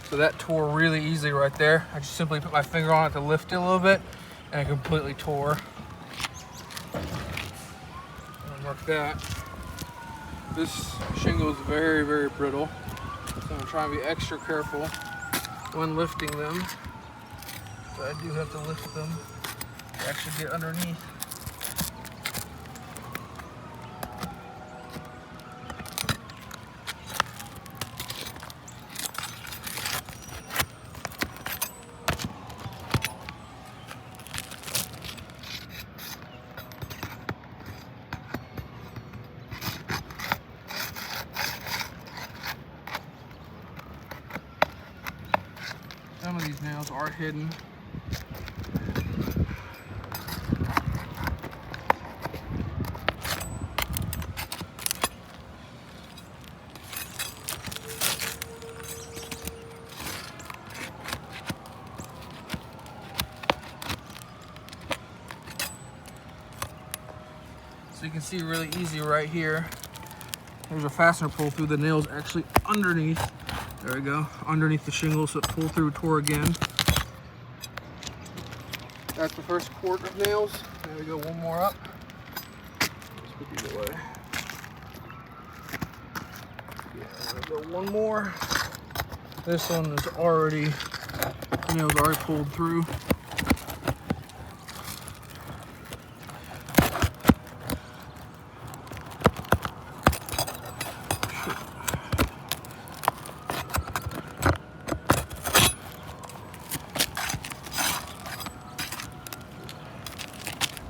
So that tore really easily right there. I just simply put my finger on it to lift it a little bit, and it completely tore. I'll mark that. This shingle is very, very brittle, so I'm trying to be extra careful when lifting them. But I do have to lift them to actually get underneath. Some of these nails are hidden. So you can see really easy right here. There's a fastener pull through. The nail's actually underneath. There we go, underneath the shingle, so it pulled through, tore again. That's the first quart of nails. There we go, one more up. Let's put these away. Yeah, there we go, one more. This one is already, the nail's already pulled through.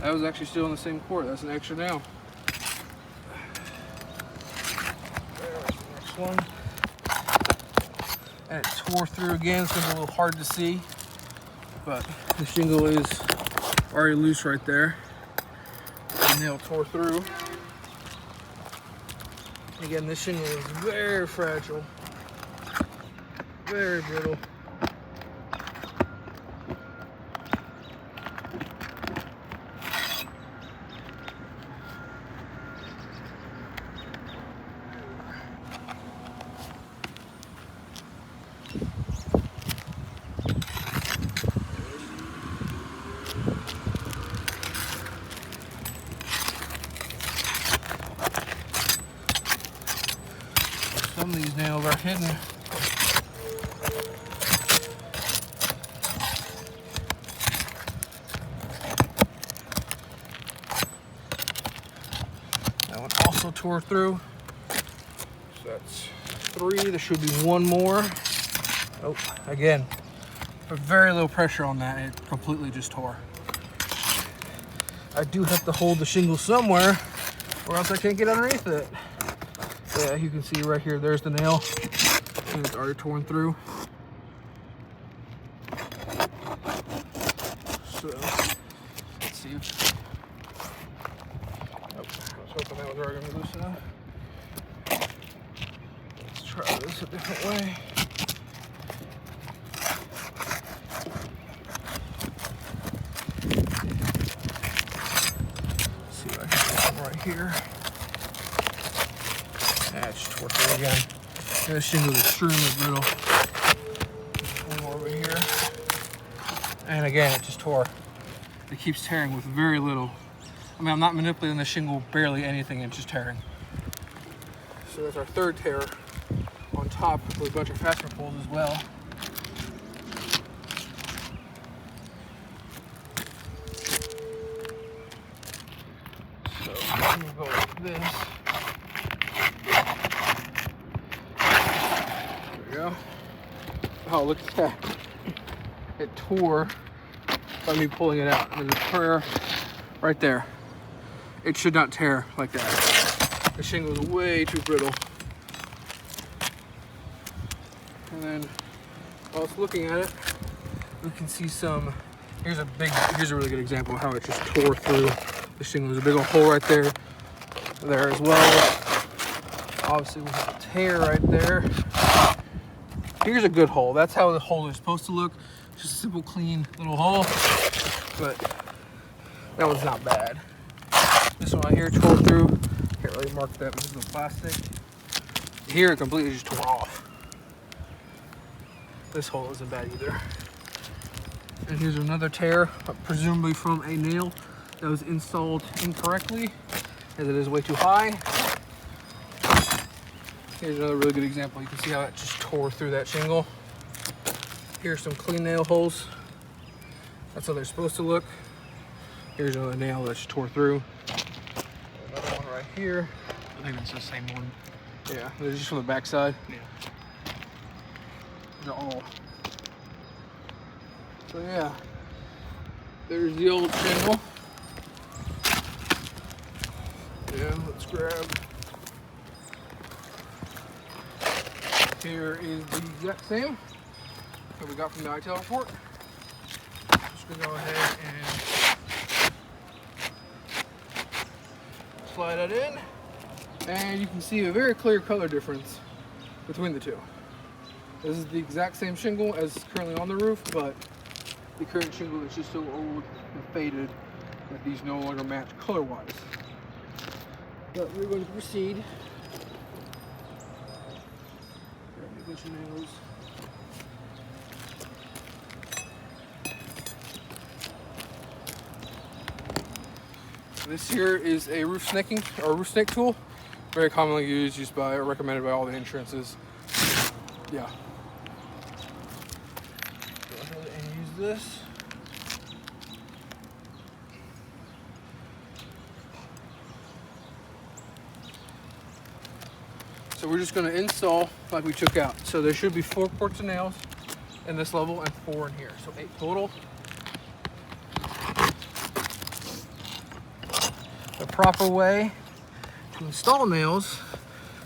That was actually still in the same quart. That's an extra nail. There's the next one. And it tore through again. It's gonna be a little hard to see, but the shingle is already loose right there. The nail tore through. Again, this shingle is very fragile, very brittle. Some of these nails are hidden. That one also tore through. So that's 3. There should be one more. Oh, again, but very low pressure on that. It completely just tore. I do have to hold the shingle somewhere, or else I can't get underneath it. Yeah, you can see right here, there's the nail, and it's already torn through. So, let's see. Oh, I was hoping that was already gonna be loose enough. Let's try this a different way. Let's see if I can get one right here. Just tore through again. This shingle is extremely brittle. One more over here. And again, it just tore. It keeps tearing with very little. I mean, I'm not manipulating the shingle barely anything, it's just tearing. So that's our third tear on top with a bunch of fastener pulls as well. So I'm gonna go like this. Go. Oh, look at that. It tore by me pulling it out. There's a tear right there. It should not tear like that. The shingle is way too brittle. And then while it's looking at it, we can see some, here's a really good example of how it just tore through the shingle. There's a big old hole right there as well. Obviously we have a tear right there. Here's a good hole. That's how the hole is supposed to look. Just a simple, clean little hole. But that one's not bad. This one right here tore through. Can't really mark that because of the plastic. Here it completely just tore off. This hole isn't bad either. And here's another tear, presumably from a nail that was installed incorrectly, as it is way too high. Here's another really good example. You can see how it just tore through that shingle. Here's some clean nail holes. That's how they're supposed to look. Here's another nail that just tore through. Another one right here. I think that's the same one. Yeah, they're just from the back side. Yeah. They're all. So yeah, there's the old shingle. Yeah, let's grab. Here is the exact same that we got from the ITEL report. Just gonna go ahead and slide that in, and you can see a very clear color difference between the two. This is the exact same shingle as currently on the roof, but the current shingle is just so old and faded that these no longer match color-wise. But we're going to proceed. Grab a bunch of nails. This here is a roof snaking or roof snake tool, very commonly used by or recommended by all the insurances. Yeah. Go ahead and use this. So we're just going to install like we took out. So there should be 4 quarts of nails in this level and 4 in here, so 8 total. The proper way to install nails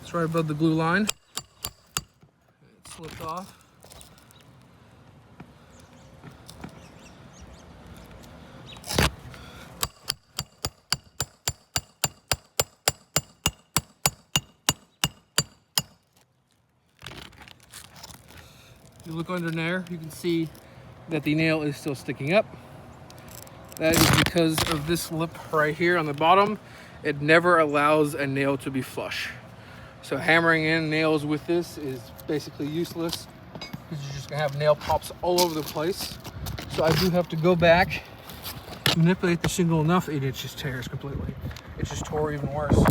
is right above the glue line. It slipped off. If you look under there, you can see that the nail is still sticking up. That is because of this lip right here on the bottom. It never allows a nail to be flush. So hammering in nails with this is basically useless because you're just gonna have nail pops all over the place. So I do have to go back, manipulate the shingle enough, it just tears completely. It just tore even worse. It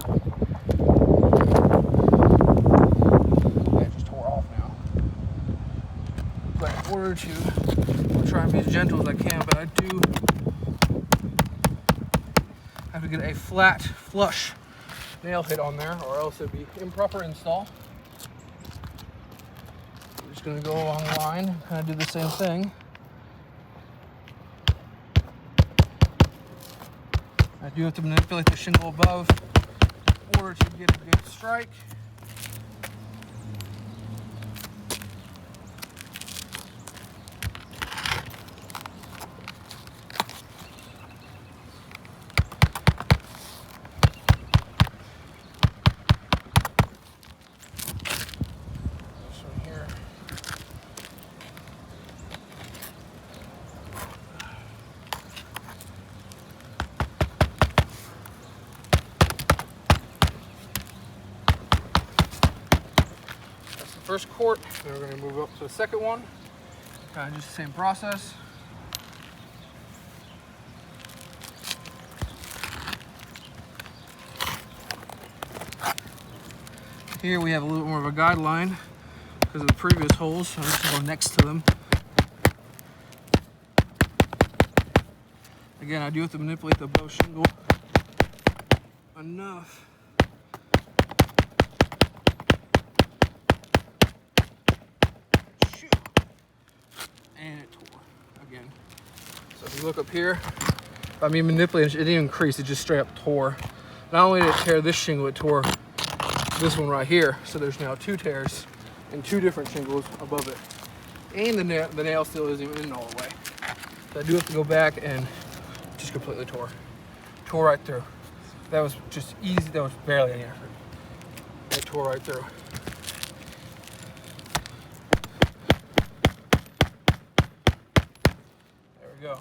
just tore off now. But in order to, I'll try and be as gentle as I can, but I do have to get a flat, flush nail hit on there, or else it'd be improper install. I'm just gonna go along the line, kind of do the same thing. I do have to manipulate the shingle above in order to get a good strike. First quart, then we're going to move up to the second one. Kind of just the same process. Here we have a little more of a guideline because of the previous holes, so I'm just going to go next to them. Again, I do have to manipulate the bow shingle enough. And it tore again. So if you look up here, by me manipulating it didn't even crease, it just straight up tore. Not only did it tear this shingle, it tore this one right here. So there's now 2 tears and 2 different shingles above it. And the nail still isn't even in all the way. So I do have to go back and just completely tore. Tore right through. That was just easy, that was barely any effort. It tore right through. Go.